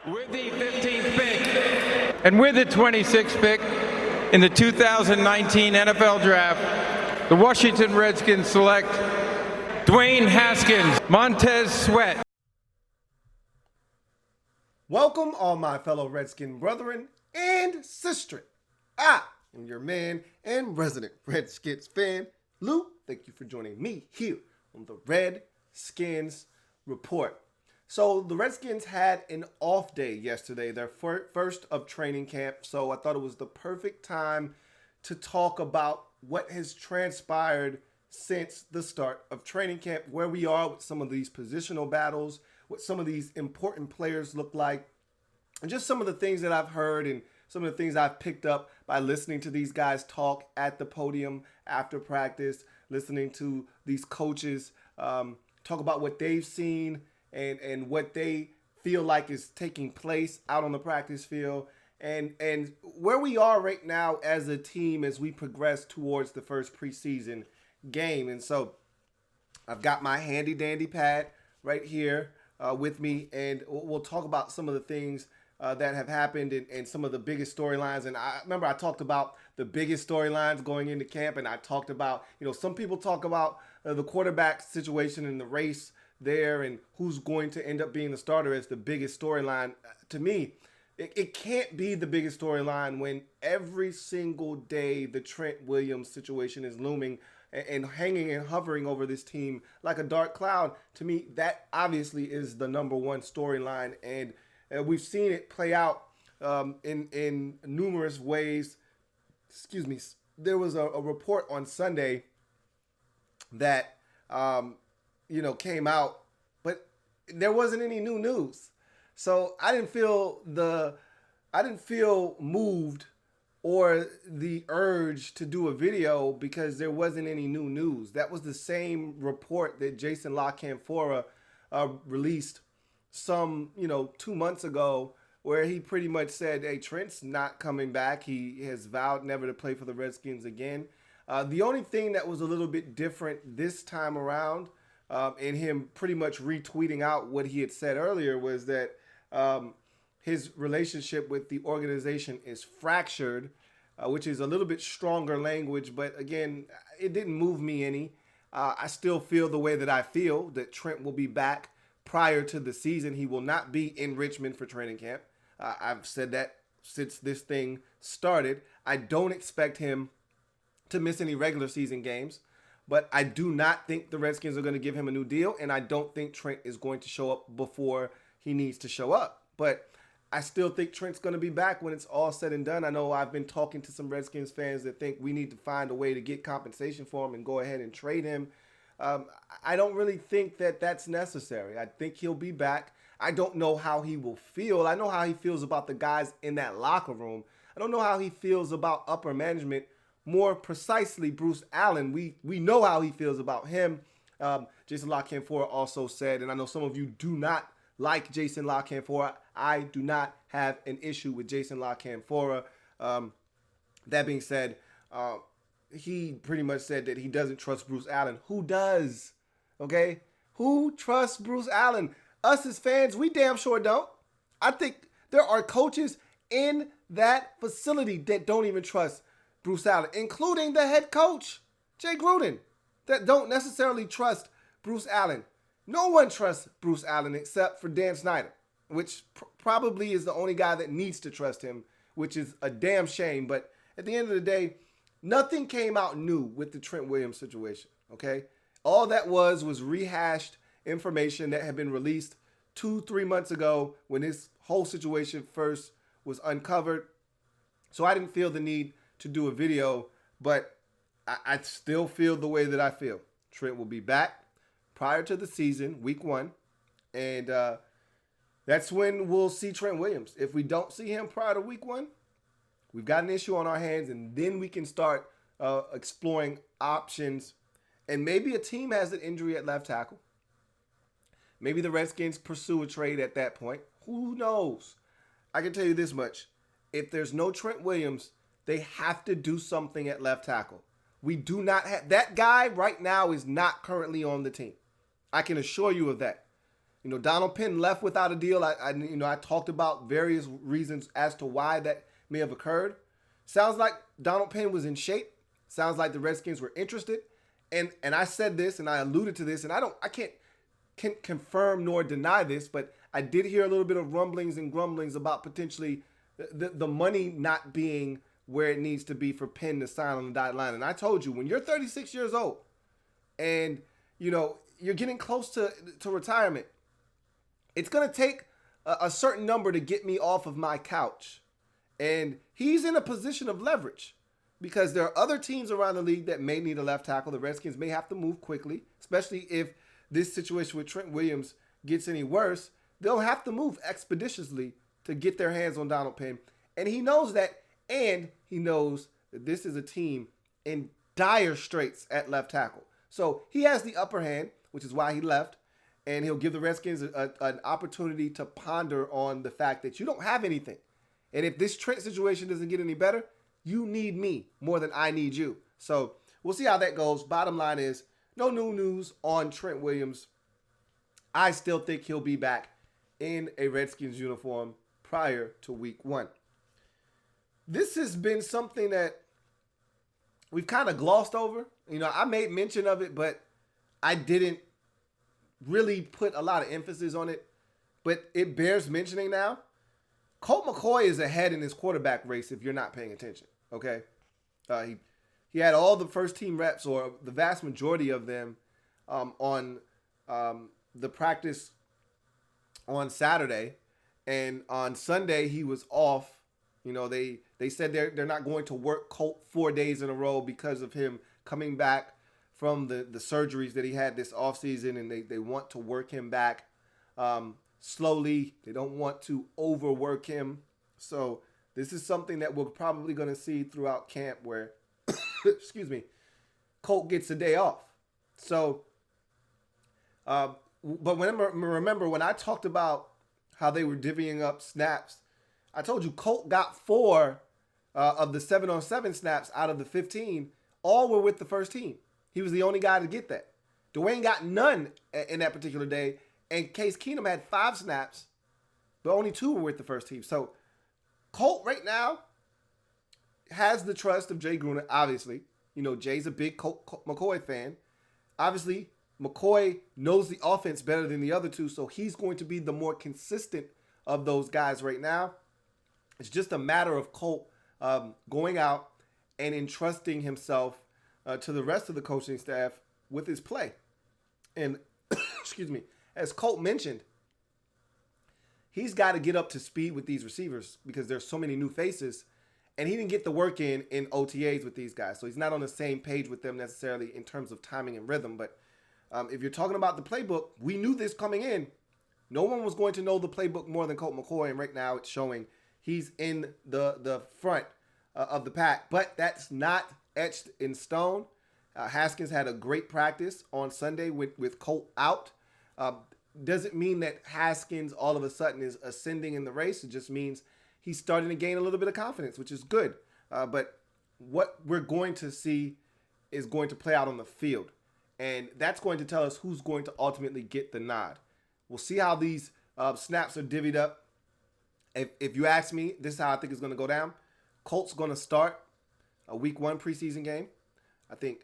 With the 15th pick and with the 26th pick in the 2019 NFL Draft, the Washington Redskins select Dwayne Haskins, Montez Sweat. Welcome, all my fellow Redskin brethren and sistren. I am your man and resident Redskins fan, Lou. Thank you for joining me here on the Redskins Report. So the Redskins had an off day yesterday, their first of training camp. So I thought it was the perfect time to talk about what has transpired since the start of training camp, where we are with some of these positional battles, what some of these important players look like, and just some of the things that I've heard and some of the things I've picked up by listening to these guys talk at the podium after practice, listening to these coaches talk about what they've seen and what they feel like is taking place out on the practice field, and where we are right now as a team as we progress towards the first preseason game. And so I've got my handy dandy pad right here with me, and we'll talk about some of the things that have happened and some of the biggest storylines. And I remember I talked about the biggest storylines going into camp, and I talked about, some people talk about the quarterback situation and the race there and who's going to end up being the starter as the biggest storyline. To me, it can't be the biggest storyline when every single day the Trent Williams situation is looming and hanging and hovering over this team like a dark cloud. To me, that obviously is the number one storyline, and we've seen it play out in numerous ways. Excuse me. There was a report on Sunday that came out, but there wasn't any new news. So I didn't feel moved or the urge to do a video because there wasn't any new news. That was the same report that Jason La Canfora released some 2 months ago, where he pretty much said, hey, Trent's not coming back. He has vowed never to play for the Redskins again. The only thing that was a little bit different this time around, and him pretty much retweeting out what he had said earlier, was that his relationship with the organization is fractured, which is a little bit stronger language. But again, it didn't move me any. I still feel the way that I feel, that Trent will be back prior to the season. He will not be in Richmond for training camp. I've said that since this thing started. I don't expect him to miss any regular season games, but I do not think the Redskins are going to give him a new deal, and I don't think Trent is going to show up before he needs to show up. But I still think Trent's going to be back when it's all said and done. I know I've been talking to some Redskins fans that think we need to find a way to get compensation for him and go ahead and trade him. I don't really think that that's necessary. I think he'll be back. I don't know how he will feel. I know how he feels about the guys in that locker room. I don't know how he feels about upper management. More precisely, Bruce Allen. We know how he feels about him. Jason La Canfora also said, and I know some of you do not like Jason La Canfora. I do not have an issue with Jason La Canfora. That being said, he pretty much said that he doesn't trust Bruce Allen. Who does? Okay? Who trusts Bruce Allen? Us as fans, we damn sure don't. I think there are coaches in that facility that don't even trust Bruce Allen, including the head coach, Jay Gruden, that don't necessarily trust Bruce Allen. No one trusts Bruce Allen except for Dan Snyder, which probably is the only guy that needs to trust him, which is a damn shame. But at the end of the day, nothing came out new with the Trent Williams situation, okay? All that was rehashed information that had been released 2-3 months ago when this whole situation first was uncovered. So I didn't feel the need to do a video, but I still feel the way that I feel. Trent will be back prior to the season, week 1, and that's when we'll see Trent Williams. If we don't see him prior to week 1, we've got an issue on our hands, and then we can start exploring options. And maybe a team has an injury at left tackle. Maybe the Redskins pursue a trade at that point. Who knows? I can tell you this much. If there's no Trent Williams, they have to do something at left tackle. We do not have that guy right now is not currently on the team. I can assure you of that. Donald Penn left without a deal. I talked about various reasons as to why that may have occurred. Sounds like Donald Penn was in shape. Sounds like the Redskins were interested. And I said this and I alluded to this, and I can't confirm nor deny this, but I did hear a little bit of rumblings and grumblings about potentially the money not being where it needs to be for Penn to sign on the dotted line. And I told you, when you're 36 years old and you're getting close to retirement, it's going to take a certain number to get me off of my couch. And he's in a position of leverage because there are other teams around the league that may need a left tackle. The Redskins may have to move quickly, especially if this situation with Trent Williams gets any worse. They'll have to move expeditiously to get their hands on Donald Penn. And he knows that, and he knows that this is a team in dire straits at left tackle. So he has the upper hand, which is why he left. And he'll give the Redskins an opportunity to ponder on the fact that you don't have anything. And if this Trent situation doesn't get any better, you need me more than I need you. So we'll see how that goes. Bottom line is, no new news on Trent Williams. I still think he'll be back in a Redskins uniform prior to week 1. This has been something that we've kind of glossed over. I made mention of it, but I didn't really put a lot of emphasis on it. But it bears mentioning now. Colt McCoy is ahead in his quarterback race if you're not paying attention, okay? He had all the first team reps, or the vast majority of them, on the practice on Saturday. And on Sunday, he was off. They said they're not going to work Colt 4 days in a row because of him coming back from the surgeries that he had this offseason, and they want to work him back slowly. They don't want to overwork him. So this is something that we're probably going to see throughout camp where, excuse me, Colt gets a day off. So, but remember when I talked about how they were divvying up snaps, I told you Colt got 4 of the 7-on-7 snaps out of the 15. All were with the first team. He was the only guy to get that. Dwayne got none in that particular day. And Case Keenum had 5 snaps, but only 2 were with the first team. So Colt right now has the trust of Jay Gruden, obviously. Jay's a big Colt McCoy fan. Obviously, McCoy knows the offense better than the other two, so he's going to be the more consistent of those guys right now. It's just a matter of Colt going out and entrusting himself to the rest of the coaching staff with his play. And, excuse me, as Colt mentioned, he's got to get up to speed with these receivers because there's so many new faces, and he didn't get the work in OTAs with these guys. So he's not on the same page with them necessarily in terms of timing and rhythm. But if you're talking about the playbook, we knew this coming in. No one was going to know the playbook more than Colt McCoy, and right now it's showing he's in the front of the pack. But that's not etched in stone. Haskins had a great practice on Sunday with Colt out. Doesn't mean that Haskins all of a sudden is ascending in the race. It just means he's starting to gain a little bit of confidence, which is good. But what we're going to see is going to play out on the field. And that's going to tell us who's going to ultimately get the nod. We'll see how these snaps are divvied up. If you ask me, this is how I think it's going to go down. Colt's going to start a week 1 preseason game. I think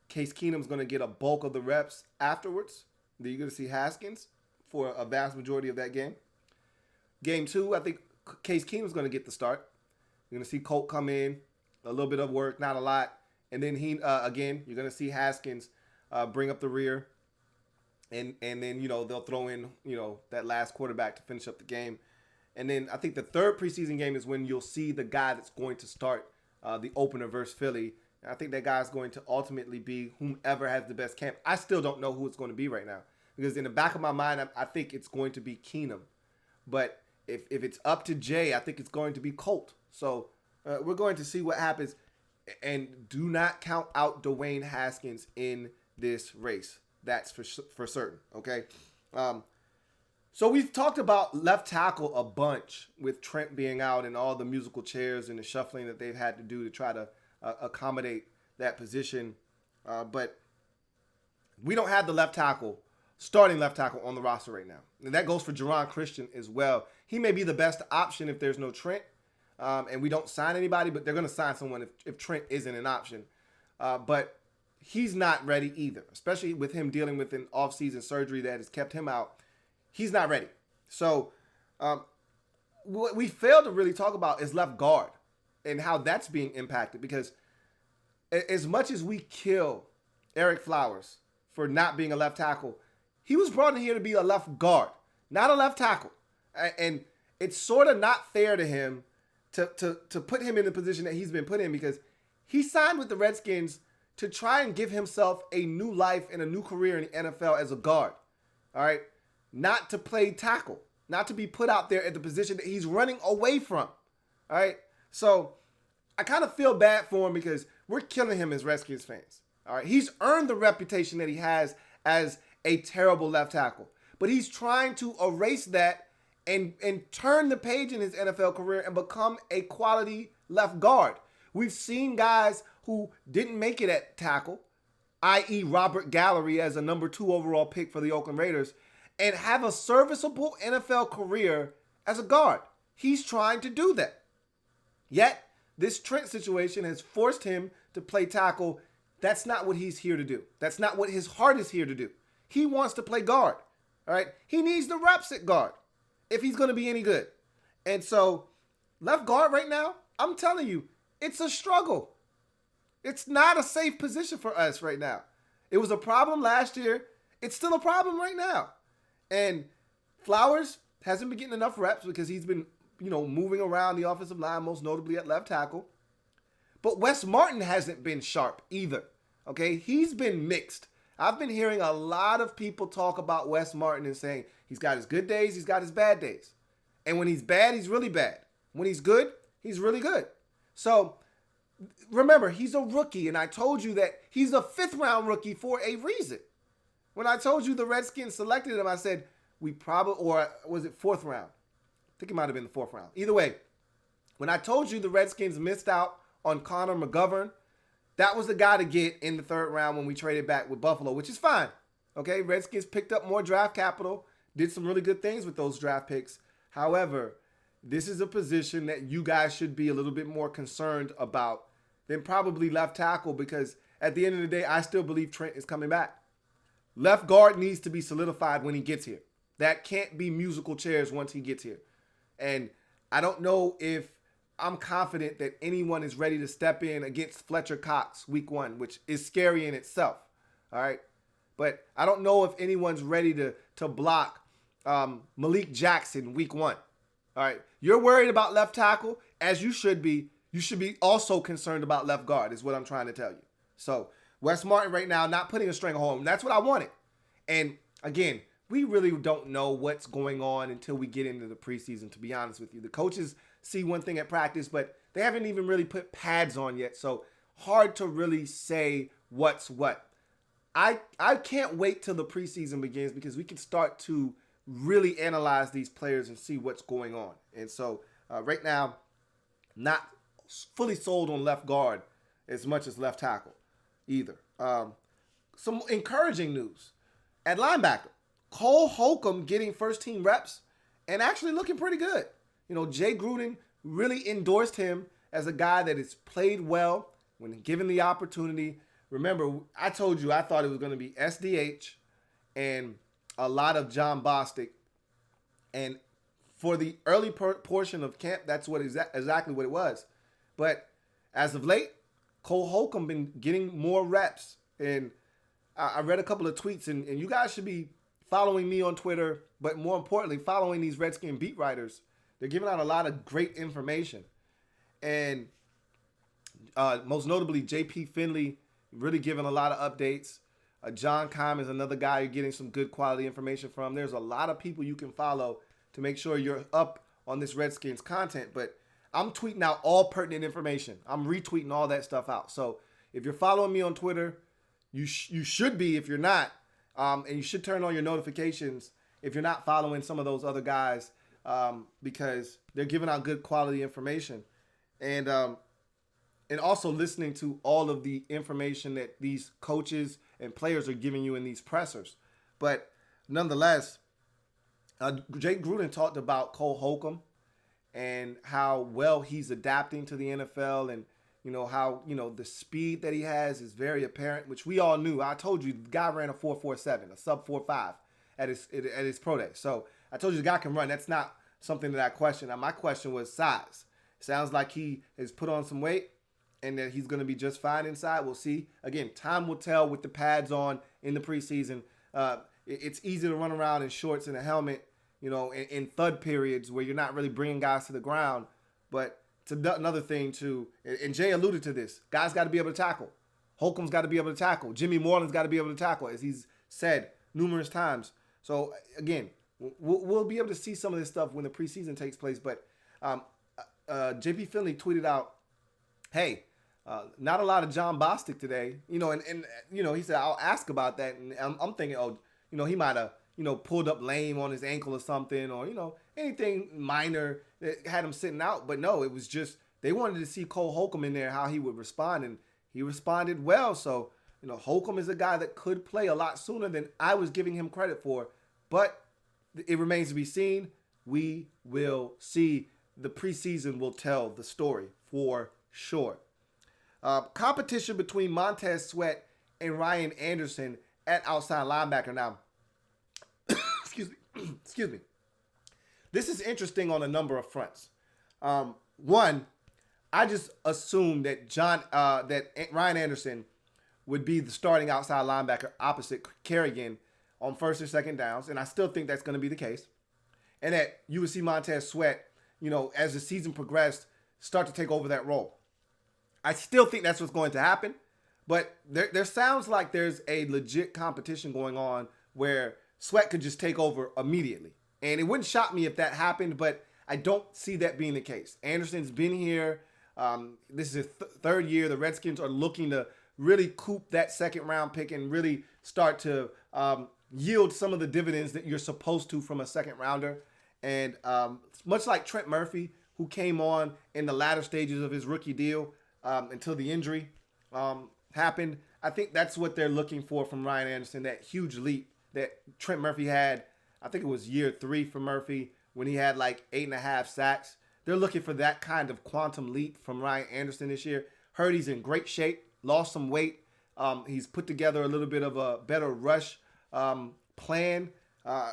Case Keenum's going to get a bulk of the reps afterwards. Then you're going to see Haskins for a vast majority of that game. Game 2, I think Case Keenum's going to get the start. You're going to see Colt come in, a little bit of work, not a lot. And then again, you're going to see Haskins bring up the rear. And then, they'll throw in, that last quarterback to finish up the game. And then I think the 3rd preseason game is when you'll see the guy that's going to start the opener versus Philly. And I think that guy's going to ultimately be whomever has the best camp. I still don't know who it's going to be right now. Because in the back of my mind, I think it's going to be Keenum. But if it's up to Jay, I think it's going to be Colt. So we're going to see what happens. And do not count out Dwayne Haskins in this race. That's for certain, okay? So we've talked about left tackle a bunch with Trent being out and all the musical chairs and the shuffling that they've had to do to try to accommodate that position. But we don't have the left tackle starting left tackle on the roster right now. And that goes for Jerron Christian as well. He may be the best option if there's no Trent, and we don't sign anybody, but they're going to sign someone if Trent isn't an option. But he's not ready either, especially with him dealing with an offseason surgery that has kept him out. He's not ready. So what we failed to really talk about is left guard and how that's being impacted, because as much as we kill Eric Flowers for not being a left tackle, he was brought in here to be a left guard, not a left tackle. And it's sort of not fair to him to put him in the position that he's been put in, because he signed with the Redskins to try and give himself a new life and a new career in the NFL as a guard. All right? Not to play tackle, not to be put out there at the position that he's running away from. All right? So I kind of feel bad for him because we're killing him as Redskins fans. All right? He's earned the reputation that he has as a terrible left tackle, but he's trying to erase that and turn the page in his NFL career and become a quality left guard. We've seen guys who didn't make it at tackle, i.e. Robert Gallery as a number 2 overall pick for the Oakland Raiders, and have a serviceable NFL career as a guard. He's trying to do that. Yet, this Trent situation has forced him to play tackle. That's not what he's here to do. That's not what his heart is here to do. He wants to play guard. All right? He needs the reps at guard if he's going to be any good. And so, left guard right now, I'm telling you, it's a struggle. It's not a safe position for us right now. It was a problem last year. It's still a problem right now. And Flowers hasn't been getting enough reps because he's been, moving around the offensive line, most notably at left tackle. But Wes Martin hasn't been sharp either. Okay? He's been mixed. I've been hearing a lot of people talk about Wes Martin and saying he's got his good days, he's got his bad days. And when he's bad, he's really bad. When he's good, he's really good. So remember, he's a rookie, and I told you that he's a 5th-round rookie for a reason. When I told you the Redskins selected him, I said or was it 4th round? I think it might have been the 4th round. Either way, when I told you the Redskins missed out on Connor McGovern, that was the guy to get in the 3rd round when we traded back with Buffalo, which is fine. Okay, Redskins picked up more draft capital, did some really good things with those draft picks. However, this is a position that you guys should be a little bit more concerned about than probably left tackle, because at the end of the day, I still believe Trent is coming back. Left guard needs to be solidified when he gets here. That can't be musical chairs once he gets here. And I don't know if I'm confident that anyone is ready to step in against Fletcher Cox week 1, which is scary in itself. All right. But I don't know if anyone's ready to block Malik Jackson week 1. All right. You're worried about left tackle, as you should be. You should be also concerned about left guard, is what I'm trying to tell you. So Wes Martin right now not putting a string home. That's what I wanted. And again, we really don't know what's going on until we get into the preseason, to be honest with you. The coaches see one thing at practice, but they haven't even really put pads on yet. So hard to really say what's what. I can't wait till the preseason begins, because we can start to really analyze these players and see what's going on. And so right now, not fully sold on left guard as much as left tackle either. Some encouraging news at linebacker. Cole Holcomb getting first-team reps and actually looking pretty good. Jay Gruden really endorsed him as a guy that has played well when given the opportunity. Remember, I told you I thought it was going to be SDH and a lot of John Bostic. And for the early portion of camp, that's what exactly what it was. But as of late, Cole Holcomb been getting more reps. And I read a couple of tweets, and you guys should be following me on Twitter, but more importantly, following these Redskin beat writers. They're giving out a lot of great information. And most notably, J.P. Finley really giving a lot of updates. John Keim is another guy you're getting some good quality information from. There's a lot of people you can follow to make sure you're up on this Redskins content. But I'm tweeting out all pertinent information. I'm retweeting all that stuff out. So if you're following me on Twitter, you should be. If you're not, and you should turn on your notifications if you're not following some of those other guys, because they're giving out good quality information. And also listening to all of the information that these coaches and players are giving you in these pressers. But nonetheless, Jake Gruden talked about Cole Holcomb and how well he's adapting to the NFL, and how the speed that he has is very apparent, which we all knew. I told you the guy ran a 4.47, a sub 4.5 at his pro day. So I told you the guy can run. That's not something that I questioned. Now, my question was size. Sounds like he has put on some weight and that he's going to be just fine inside. We'll see. Again, time will tell with the pads on in the preseason. It's easy to run around in shorts and a helmet, in thud periods where you're not really bringing guys to the ground. But it's another thing too, and Jay alluded to this. Guys got to be able to tackle. Holcomb's got to be able to tackle. Jimmy Moreland's got to be able to tackle, as he's said numerous times. So again, we'll be able to see some of this stuff when the preseason takes place. But JP Finley tweeted out, "Hey, not a lot of John Bostic today." And he said, "I'll ask about that." And I'm thinking, he might have pulled up lame on his ankle or something, or anything minor that had him sitting out. But no, it was just they wanted to see Cole Holcomb in there, how he would respond, and he responded well. So Holcomb is a guy that could play a lot sooner than I was giving him credit for, but it remains to be seen. We will see. The preseason will tell the story for sure. Competition between Montez Sweat and Ryan Anderson at outside linebacker. Now, excuse me. This is interesting on a number of fronts. One, I just assumed that Ryan Anderson would be the starting outside linebacker opposite Kerrigan on first and second downs, and I still think that's going to be the case. And that you would see Montez Sweat, as the season progressed, start to take over that role. I still think that's what's going to happen, but there sounds like there's a legit competition going on where Sweat could just take over immediately. And it wouldn't shock me if that happened, but I don't see that being the case. Anderson's been here. This is his third year. The Redskins are looking to really coop that second round pick and really start to yield some of the dividends that you're supposed to from a second rounder. And much like Trent Murphy, who came on in the latter stages of his rookie deal until the injury happened, I think that's what they're looking for from Ryan Anderson, that huge leap that Trent Murphy had. I think it was year 3 for Murphy when he had like 8.5 sacks. They're looking for that kind of quantum leap from Ryan Anderson this year. Heard he's in great shape, lost some weight. He's put together a little bit of a better rush plan.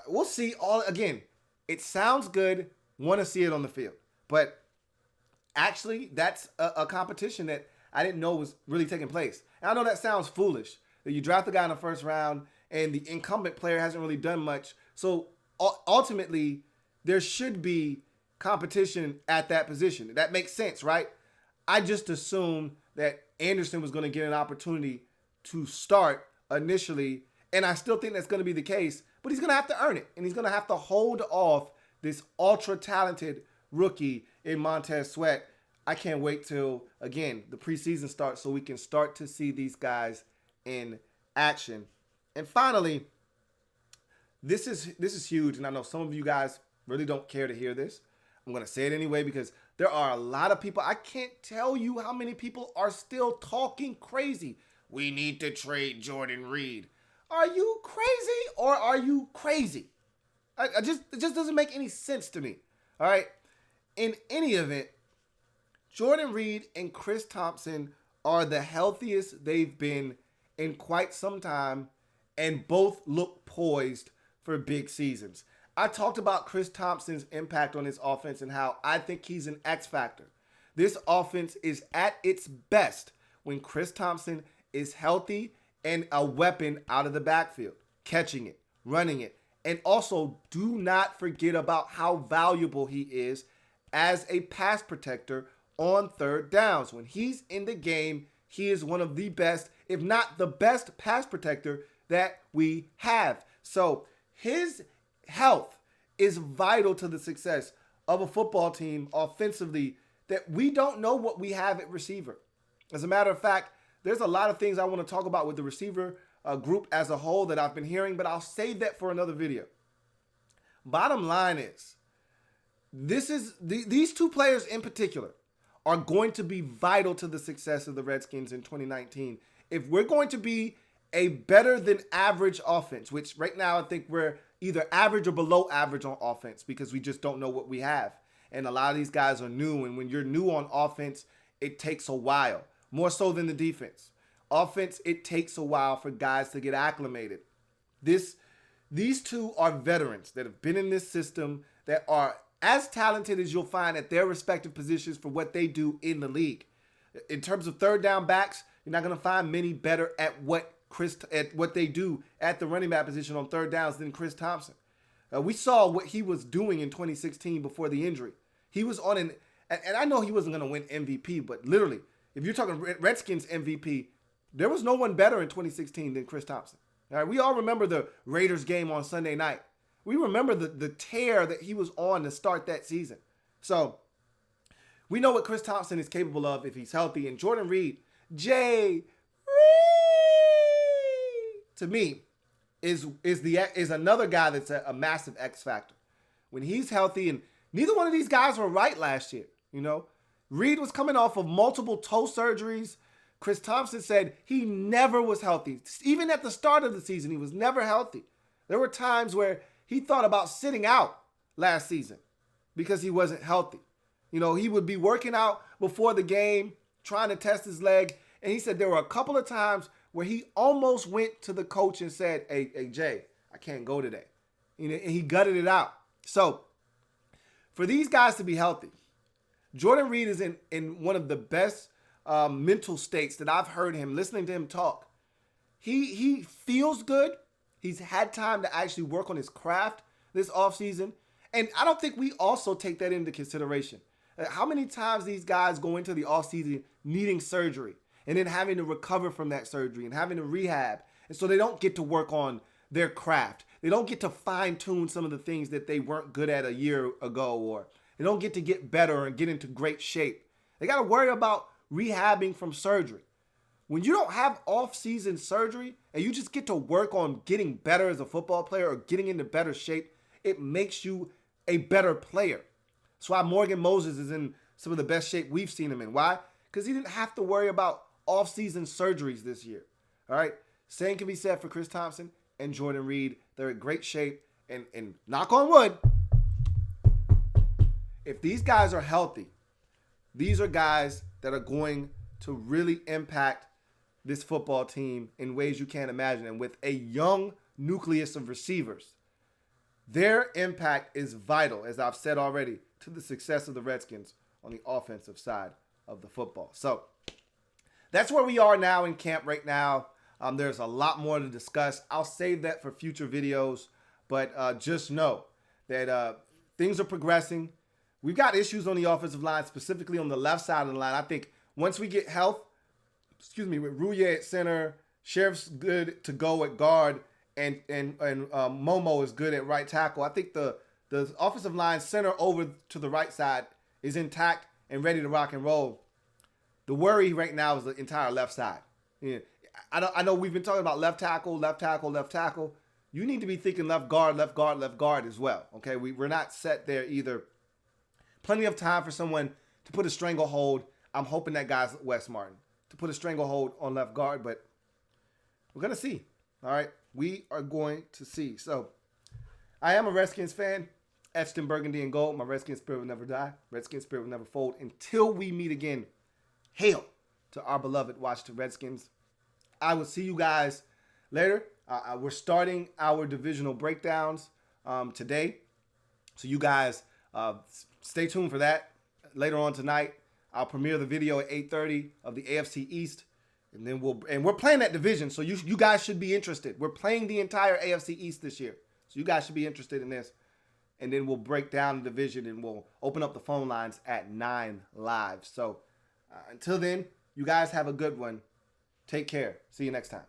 We'll see. Again, it sounds good. Want to see it on the field. But actually, that's a competition that I didn't know was really taking place. And I know that sounds foolish, that you draft a guy in the first round and the incumbent player hasn't really done much. So ultimately, there should be competition at that position. That makes sense, right? I just assumed that Anderson was going to get an opportunity to start initially, and I still think that's going to be the case, but he's going to have to earn it, and he's going to have to hold off this ultra-talented rookie in Montez Sweat. I can't wait till, again, the preseason starts so we can start to see these guys in action. And finally, this is huge, and I know some of you guys really don't care to hear this. I'm going to say it anyway because there are a lot of people. I can't tell you how many people are still talking crazy. We need to trade Jordan Reed. Are you crazy or are you crazy? It just doesn't make any sense to me. All right. In any event, Jordan Reed and Chris Thompson are the healthiest they've been in quite some time, and both look poised for big seasons. I talked about Chris Thompson's impact on this offense and how I think he's an X factor. This offense is at its best when Chris Thompson is healthy and a weapon out of the backfield, catching it, running it. And also, do not forget about how valuable he is as a pass protector on third downs. When he's in the game, he is one of the best, if not the best pass protector that we have. So his health is vital to the success of a football team offensively that we don't know what we have at receiver. As a matter of fact, there's a lot of things I want to talk about with the receiver group as a whole that I've been hearing, but I'll save that for another video. Bottom line is, these two players in particular are going to be vital to the success of the Redskins in 2019. If we're going to be a better than average offense, which right now I think we're either average or below average on offense because we just don't know what we have. And a lot of these guys are new. And when you're new on offense, it takes a while, more so than the defense. Offense, it takes a while for guys to get acclimated. These two are veterans that have been in this system that are as talented as you'll find at their respective positions for what they do in the league. In terms of third down backs, you're not going to find many better at what they do at the running back position on third downs than Chris Thompson. We saw what he was doing in 2016 before the injury. He was on and I know he wasn't going to win MVP, but literally, if you're talking Redskins MVP, there was no one better in 2016 than Chris Thompson. All right, we all remember the Raiders game on Sunday night. We remember the tear that he was on to start that season. So we know what Chris Thompson is capable of if he's healthy. And Jordan Reed, to me, is another guy that's a massive X factor. When he's healthy, and neither one of these guys were right last year. You know, Reed was coming off of multiple toe surgeries. Chris Thompson said he never was healthy. Even at the start of the season, he was never healthy. There were times where he thought about sitting out last season because he wasn't healthy. You know, he would be working out before the game, trying to test his leg. And he said there were a couple of times where he almost went to the coach and said, hey Jay, I can't go today. And he gutted it out. So for these guys to be healthy, Jordan Reed is in one of the best mental states that I've heard him, listening to him talk. He feels good. He's had time to actually work on his craft this offseason. And I don't think we also take that into consideration. How many times these guys go into the offseason needing surgery and then having to recover from that surgery and having to rehab. And so they don't get to work on their craft. They don't get to fine tune some of the things that they weren't good at a year ago, or they don't get to get better and get into great shape. They got to worry about rehabbing from surgery. When you don't have off-season surgery and you just get to work on getting better as a football player or getting into better shape, it makes you a better player. That's why Morgan Moses is in some of the best shape we've seen him in. Why? Because he didn't have to worry about off-season surgeries this year. All right? Same can be said for Chris Thompson and Jordan Reed. They're in great shape. And knock on wood, if these guys are healthy, these are guys that are going to really impact this football team in ways you can't imagine. And with a young nucleus of receivers, their impact is vital, as I've said already, to the success of the Redskins on the offensive side of the football. So that's where we are now in camp right now. There's a lot more to discuss. I'll save that for future videos, but just know that things are progressing. We've got issues on the offensive line, specifically on the left side of the line. I think once we get health, with Louie at center, Sheriff's good to go at guard, and Momo is good at right tackle. I think the offensive line center over to the right side is intact and ready to rock and roll. The worry right now is the entire left side. Yeah. I know we've been talking about left tackle. You need to be thinking left guard as well. Okay, we're not set there either. Plenty of time for someone to put a stranglehold. I'm hoping that guy's Wes Martin to put a stranglehold on left guard, but we're going to see. All right, we are going to see. So I am a Redskins fan, etched in burgundy and gold. My Redskins spirit will never die. Redskins spirit will never fold until we meet again. Hail to our beloved Washington Redskins. I will see you guys later. We're starting our divisional breakdowns today. So you guys stay tuned for that. Later on tonight, I'll premiere the video at 8:30 of the AFC East. And then we're playing that division, so you guys should be interested. We're playing the entire AFC East this year. So you guys should be interested in this. And then we'll break down the division and we'll open up the phone lines at 9 live. So until then, you guys have a good one. Take care. See you next time.